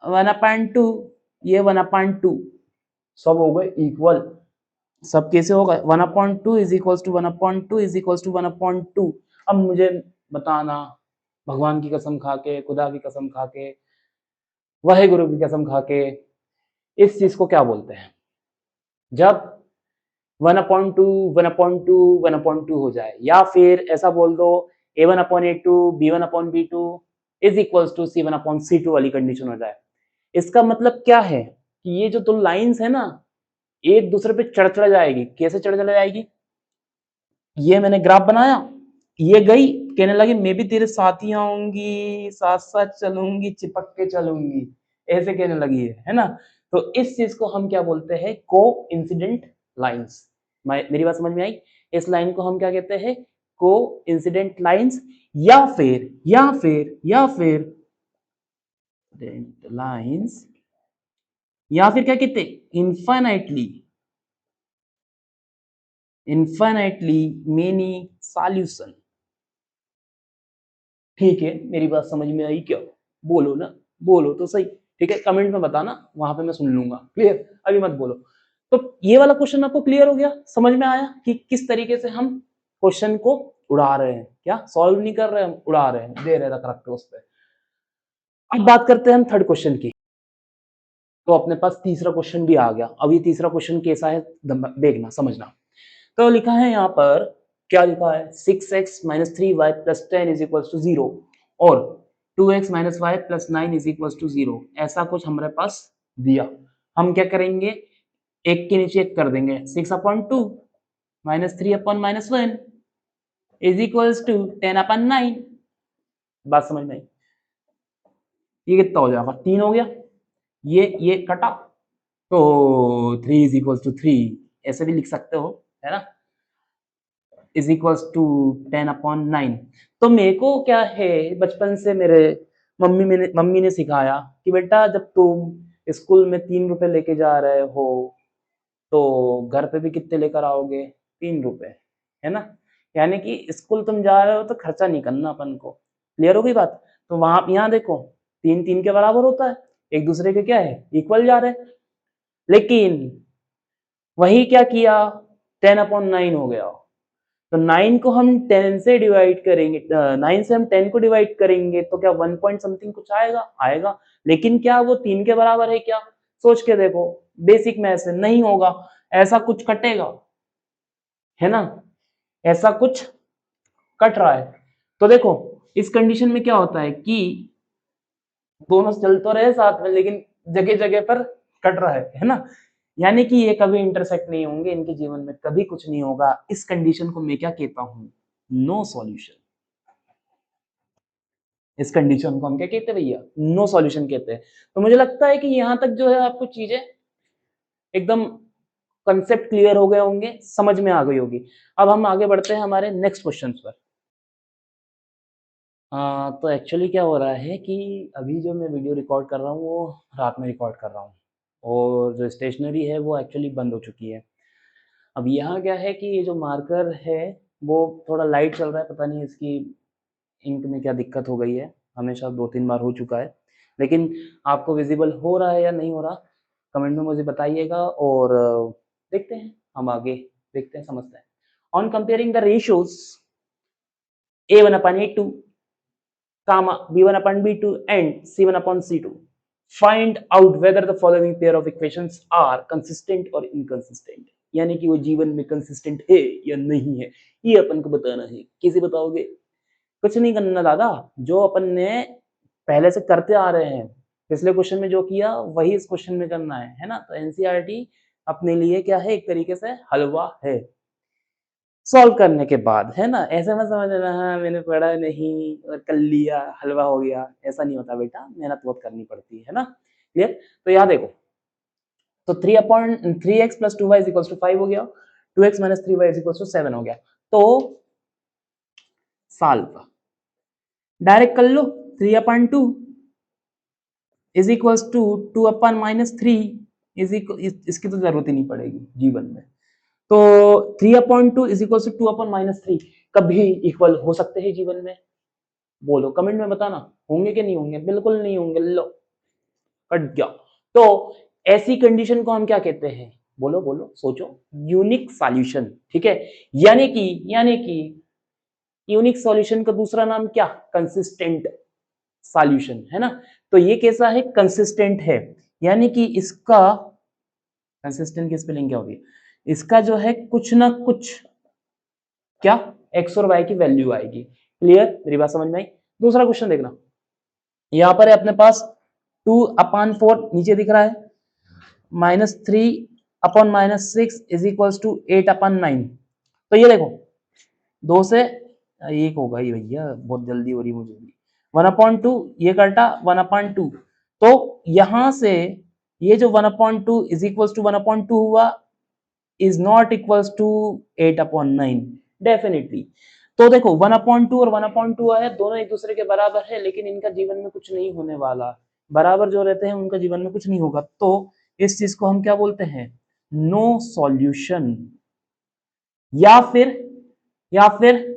1/2 ये 1/2 सब हो गए इक्वल। सब कैसे होगा, 1/2 is equals to 1/2 is equals to 1/2। अब मुझे बताना, भगवान की कसम खा के, खुदा की कसम खा के, वाहेगुरु की कसम खा के, इस चीज को क्या बोलते हैं जब 1/2 1/2 1/2 हो जाए, या फिर ऐसा बोल दो A1/A2 B1/B2 is equals to C1/C2 वाली कंडीशन हो जाए। इसका मतलब क्या है कि ये जो दो लाइंस है ना, एक दूसरे पे चढ़ जाएगी। कैसे चढ़ जाएगी, ये मैंने ग्राफ बनाया, ये गई कहने लगी मैं भी तेरे साथ ही आऊंगी, साथ साथ चलूंगी, चिपक के चलूंगी, ऐसे कहने लगी है ना। तो इस चीज को हम क्या बोलते हैं, को इंसिडेंट लाइन्स। मेरी बात समझ में आई, इस लाइन को हम क्या कहते हैं, को इंसिडेंट लाइन्स, या फिर लाइन्स, या फिर क्या कहते हैं, इनफाइनाइटली मेनी सॉल्यूशन। ठीक है, मेरी बात समझ में आई क्या, बोलो ना, बोलो तो सही, ठीक है, कमेंट में बताना, वहां पे मैं सुन लूंगा। क्लियर, अभी मत बोलो। तो ये वाला क्वेश्चन आपको क्लियर हो गया, समझ में आया कि किस तरीके से हम क्वेश्चन को उड़ा रहे हैं, क्या सॉल्व नहीं कर रहे हैं, हम उड़ा रहे हैं, दे रहे रख के उस पर। अब बात करते हैं हम थर्ड क्वेश्चन की। तो अपने पास तीसरा क्वेश्चन भी आ गया। अब ये तीसरा क्वेश्चन कैसा है देखना, समझना। तो लिखा है यहाँ पर, क्या लिखा है, 6x - 3y + 10 is equal to 0 और 2x - y + 9 is equal to 0, ऐसा कुछ हमारे पास दिया। हम क्या करेंगे, एक के नीचे एक कर देंगे, 6/2 - 3/-1 इज इक्वल टू 10/9। बात समझ में आई, ये कितना हो जाएगा, 3 हो गया, ये कटा, तो 3 इज इक्वल टू 3 ऐसे भी लिख सकते हो, है ना, इज इक्वल्स टू 10/9। तो मेरे को क्या है, बचपन से मेरे मम्मी ने सिखाया कि बेटा जब तुम स्कूल में 3 रुपए लेके जा रहे हो तो घर पे भी कितने लेकर आओगे, 3 रुपए, है ना। यानी कि स्कूल तुम जा रहे हो तो खर्चा नहीं करना अपन को। क्लियर हो गई बात। तो वहां यहाँ देखो 3 3 के बराबर होता है, एक दूसरे के क्या है, इक्वल जा रहे हैं। लेकिन वही क्या किया, 10/9 हो गया। तो 9 को हम 10 से डिवाइड करेंगे, 9 से हम 10 को डिवाइड करेंगे तो क्या 1 पॉइंट समथिंग कुछ आएगा। लेकिन क्या वो 3 के बराबर है क्या, सोच के देखो, बेसिक मैथ से नहीं होगा, ऐसा कुछ कटेगा, है ना, ऐसा कुछ कट रहा है। तो देखो इस कंडीशन में क्या होता है कि दोनों चल तो रहे साथ में, लेकिन जगह जगह पर कट रहा है ना। यानी कि ये कभी इंटरसेक्ट नहीं होंगे, इनके जीवन में कभी कुछ नहीं होगा। इस कंडीशन को मैं क्या कहता हूं, नो सॉल्यूशन। इस कंडीशन को हम क्या कहते हैं भैया, नो सॉल्यूशन कहते हैं। तो मुझे लगता है कि यहां तक जो है आपको चीजें एकदम कंसेप्ट क्लियर हो गए होंगे, समझ में आ गई होगी। अब हम आगे बढ़ते हैं हमारे नेक्स्ट क्वेश्चन पर। तो एक्चुअली क्या हो रहा है कि अभी जो मैं वीडियो रिकॉर्ड कर रहा हूँ वो रात में रिकॉर्ड कर रहा हूँ, और जो स्टेशनरी है वो एक्चुअली बंद हो चुकी है। अब यहाँ क्या है कि ये जो मार्कर है वो थोड़ा लाइट चल रहा है, पता नहीं इसकी इंक में क्या दिक्कत हो गई है, हमेशा 2-3 बार हो चुका है। लेकिन आपको विजिबल हो रहा है या नहीं हो रहा, कमेंट में मुझे बताइएगा, और देखते हैं हम आगे, देखते हैं, समझते हैं। On comparing the ratios A1/A2 comma B1/B2 and C1/C2, find out whether the following pair of equations are consistent or inconsistent। यानी कि वो जीवन में कंसिस्टेंट है या नहीं है, ये अपन को बताना है। कैसे बताओगे, कुछ नहीं करना दादा, जो अपन ने पहले से करते आ रहे हैं, पिछले क्वेश्चन में जो किया वही इस क्वेश्चन में करना है ना। तो एनसीईआरटी अपने लिए क्या है, एक तरीके से हलवा है। सॉल्व करने के बाद, है ना, ऐसे मत समझना हाँ मैंने पढ़ा नहीं और कर लिया हलवा हो गया, ऐसा नहीं होता बेटा, मेहनत बहुत करनी पड़ती है ना। क्लियर। तो यहाँ देखो, तो 3x + 2y = 5 हो गया, 2x - 3y = 7 हो गया। तो सॉल्व डायरेक्ट कर लो। 3/2 इज इक्वल्स टू 2/-3 इसकी तो जरूरत ही नहीं पड़ेगी जीवन में। तो 3/2 इज इक्वल्स टू 2/-3 कभी इक्वल हो सकते हैं जीवन में? बोलो कमेंट में बताना, होंगे कि नहीं होंगे? बिल्कुल नहीं होंगे। लो कट गया। तो ऐसी कंडीशन को हम क्या कहते हैं? बोलो बोलो सोचो। Unique solution. ठीक है, यानी कि यूनिक सॉल्यूशन का दूसरा नाम क्या? कंसिस्टेंट सॉल्यूशन, है ना। तो ये कैसा है? कंसिस्टेंट है, यानी कि इसका कंसिस्टेंट की स्पेलिंग क्या होती है? इसका जो है कुछ ना कुछ क्या एक्स और वाई की वैल्यू आएगी। क्लियर? मेरी बात समझ में आई? दूसरा क्वेश्चन देखना, यहां पर है अपने पास 2/4 नीचे दिख रहा है, -3/-6 इज इक्वल्स टू 8/9। तो ये देखो 2 से 1 होगा ही भैया, बहुत जल्दी हो रही मुझे भी। 1/2 ये कटा 1/2, तो यहां से ये जो 1/2 इज इक्वल्स टू 1/2 हुआ is not equals to 8/9 definitely. तो देखो 1/2 और 1/2 आया, दोनों एक दूसरे के बराबर है, लेकिन इनका जीवन में कुछ नहीं होने वाला। बराबर जो रहते हैं उनका जीवन में कुछ नहीं होगा, तो इस चीज को हम क्या बोलते हैं? नो सॉल्यूशन, या फिर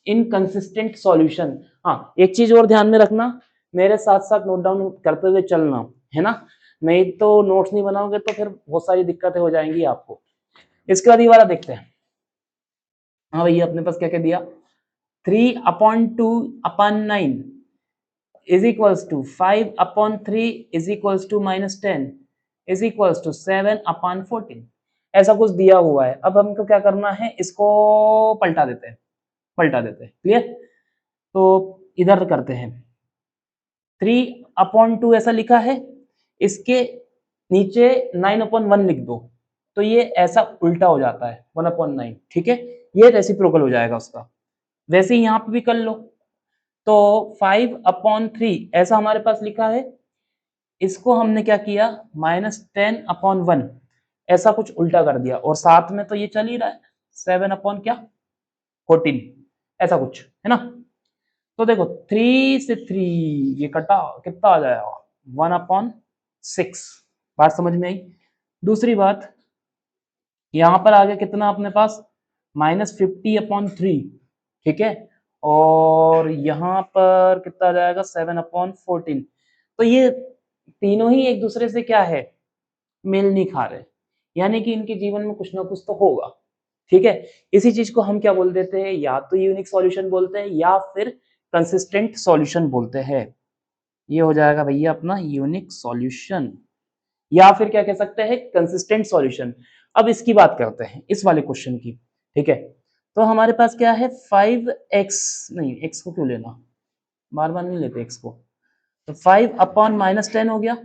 इनकंसिस्टेंट सॉल्यूशन। हाँ, एक चीज और ध्यान में रखना, मेरे साथ साथ नोट डाउन करते हुए चलना, है ना। नहीं तो नोट्स नहीं बनाओगे तो फिर बहुत सारी दिक्कतें हो जाएंगी आपको। इसके बाद ये वाला देखते हैं। हाँ भैया, अपने पास क्या क्या दिया? 3/2/9 is equals to 5/3 is equals to -10 is equals to 7/14। ऐसा कुछ दिया हुआ है। अब हमको क्या करना है? इसको पलटा देते हैं, क्लियर। तो इधर करते हैं, 3/2 ऐसा लिखा है, इसके नीचे 9/1 लिख दो, तो ये ऐसा उल्टा हो जाता है 1/9। ठीक है, ये रेसिप्रोकल हो जाएगा उसका। वैसे ही यहाँ पे भी कर लो, तो 5/3 ऐसा हमारे पास लिखा है, इसको हमने क्या किया? -10/1 ऐसा कुछ उल्टा कर दिया, और साथ में तो ये चल ही रहा है 7/14 ऐसा कुछ, है ना। तो देखो 3 से 3 ये कटा, कितना आ जाएगा? 1/6। बात समझ में आई? दूसरी बात, यहां पर आ गया कितना अपने पास? -50/3। ठीक है, और यहां पर कितना आ जाएगा? 7/14। तो ये तीनों ही एक दूसरे से क्या है? मेल नहीं खा रहे, यानी कि इनके जीवन में कुछ ना कुछ तो होगा। ठीक है, इसी चीज को हम क्या बोल देते हैं? या तो यूनिक सॉल्यूशन बोलते हैं, या फिर कंसिस्टेंट सॉल्यूशन बोलते हैं। ये हो जाएगा भैया अपना यूनिक सॉल्यूशन, या फिर क्या कह सकते हैं? Consistent solution. अब इसकी बात करते हैं, इस वाले क्वेश्चन की। ठीक है, तो हमारे पास क्या है? 5x, नहीं x को क्यों लेना, बार बार नहीं लेते x को। तो 5/-10 हो गया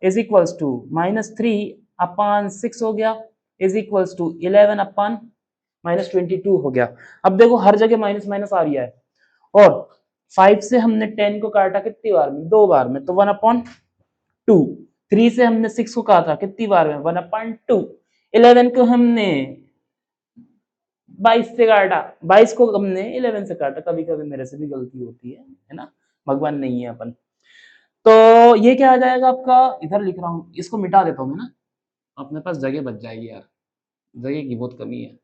इज इक्वल्स टू -3/6 हो गया इज इक्वल्स टू 11/-22 हो गया। अब देखो हर जगह माइनस माइनस आ रही है, और 5 से हमने 10 को काटा कितनी बार में? 2 बार में, तो 1/2। 3 से हमने 6 को काटा कितनी बार में? 1/2। 11 को हमने 22 से काटा, 22 को हमने 11 से काटा। कभी कभी मेरे से भी गलती होती है ना, भगवान नहीं है अपन। तो ये क्या आ जाएगा आपका? इधर लिख रहा हूँ, इसको मिटा देता हूँ मैं ना, अपने पास जगह बच जाएगी यार, जगह की बहुत कमी है,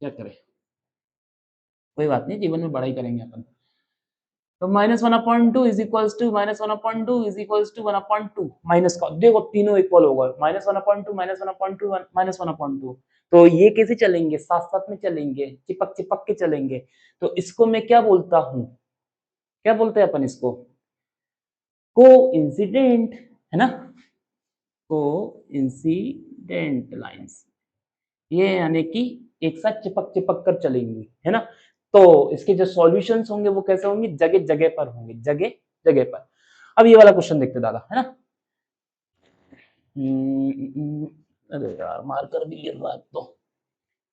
क्या करें। कोई बात नहीं, जीवन में बड़ा ही करेंगे अपन। तो -1/2 is equals to -1/2 is equals to 1/2 minus का, देखो तीनों इक्वल हो गए, -1/2 -1/2 -1/2। तो ये कैसे चलेंगे? साथ साथ में चलेंगे, चिपक चिपक के चलेंगे। तो इसको मैं क्या बोलता हूँ? क्या बोलते हैं अपन इसको? को इंसिडेंट, है ना, को इंसिडेंट लाइंस। ये यानी कि एक साथ चिपक चिपक कर चलेंगी, है ना। तो इसके जो सॉल्यूशंस होंगे वो कैसे होंगे? जगह जगह पर होंगे, जगह जगह पर। अब ये वाला क्वेश्चन देखते दादा, है ना। अरे यार मार्कर भी गिर रहा है, तो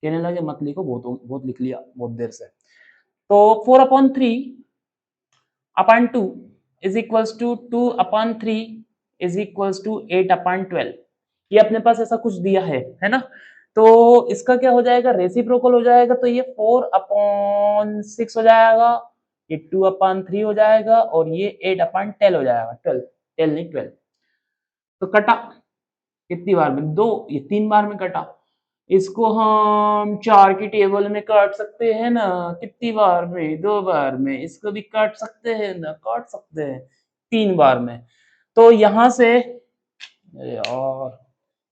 कहने लगे मत लिखो, बहुत बहुत लिख लिया बहुत देर से। तो 4/3/2 is equals to 2/3 is equals to 8/12। ये अपने पास ऐसा कुछ दिया है ना। तो इसका क्या हो जाएगा, रेसिप्रोकल हो जाएगा, तो ये 4/6 हो जाएगा, ये 2/3 हो जाएगा और ये 8/12 हो जाएगा, 12 12 नहीं 12। तो कटा कितनी बार में, 2, ये 3 बार में कटा। इसको हम 4 की टेबल में काट सकते हैं ना, कितनी बार में, 2 बार में। इसको भी काट सकते हैं ना, काट सकते हैं 3 बार में। तो यहाँ से, अरे यार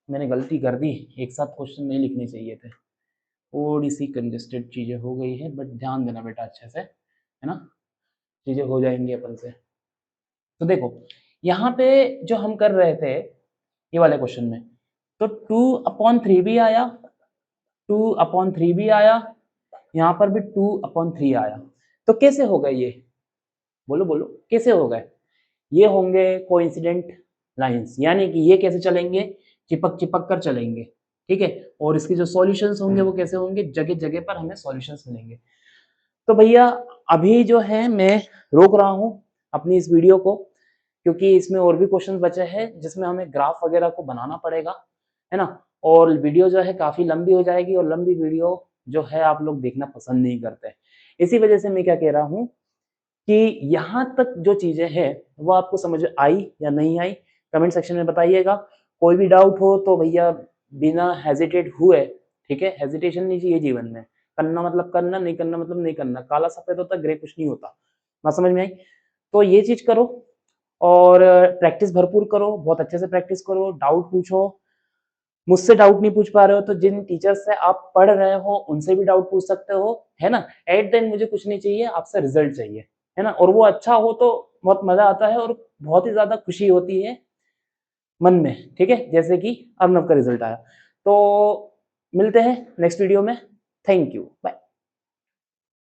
मैंने गलती कर दी, एक साथ क्वेश्चन नहीं लिखने चाहिए थे, थोड़ी सी कंजेस्टेड चीजें हो गई है, बट ध्यान देना बेटा अच्छे से, है ना, चीजें हो जाएंगी अपन से। तो देखो यहाँ पे जो हम कर रहे थे ये वाले क्वेश्चन में, तो 2/3 भी आया, 2/3 भी आया, यहाँ पर भी 2/3 आया। तो कैसे हो गए ये, बोलो बोलो कैसे हो गए? ये होंगे कोइंसिडेंट लाइंस, यानी कि ये कैसे चलेंगे, चिपक चिपक कर चलेंगे, ठीक है। और इसके जो सॉल्यूशंस होंगे वो कैसे होंगे, जगह जगह पर हमें सॉल्यूशंस मिलेंगे। तो भैया अभी जो है मैं रोक रहा हूँ अपनी इस वीडियो को, क्योंकि इसमें और भी क्वेश्चन बचे हैं जिसमें हमें ग्राफ वगैरह को बनाना पड़ेगा, है ना। और वीडियो जो है काफी लंबी हो जाएगी, और लंबी वीडियो जो है आप लोग देखना पसंद नहीं करते। इसी वजह से मैं क्या कह रहा हूँ कि यहाँ तक जो चीजें हैं वो आपको समझ आई या नहीं आई, कमेंट सेक्शन में बताइएगा। कोई भी डाउट हो तो भैया बिना हेजिटेट हुए, ठीक है, हेजिटेशन नहीं चाहिए जीवन में, करना मतलब करना, नहीं करना मतलब नहीं करना, काला सफेद होता, ग्रे कुछ नहीं होता। बात समझ में आई? तो ये चीज करो और प्रैक्टिस भरपूर करो, बहुत अच्छे से प्रैक्टिस करो, डाउट पूछो। मुझसे डाउट नहीं पूछ पा रहे हो तो जिन टीचर से आप पढ़ रहे हो उनसे भी डाउट पूछ सकते हो, है ना। एट द एंड मुझे कुछ नहीं चाहिए, आपसे रिजल्ट चाहिए, है ना। और वो अच्छा हो तो बहुत मजा आता है और बहुत ही ज्यादा खुशी होती है मन में, ठीक है, जैसे कि अर्नव का रिजल्ट आया। तो मिलते हैं नेक्स्ट वीडियो में, थैंक यू, बाय।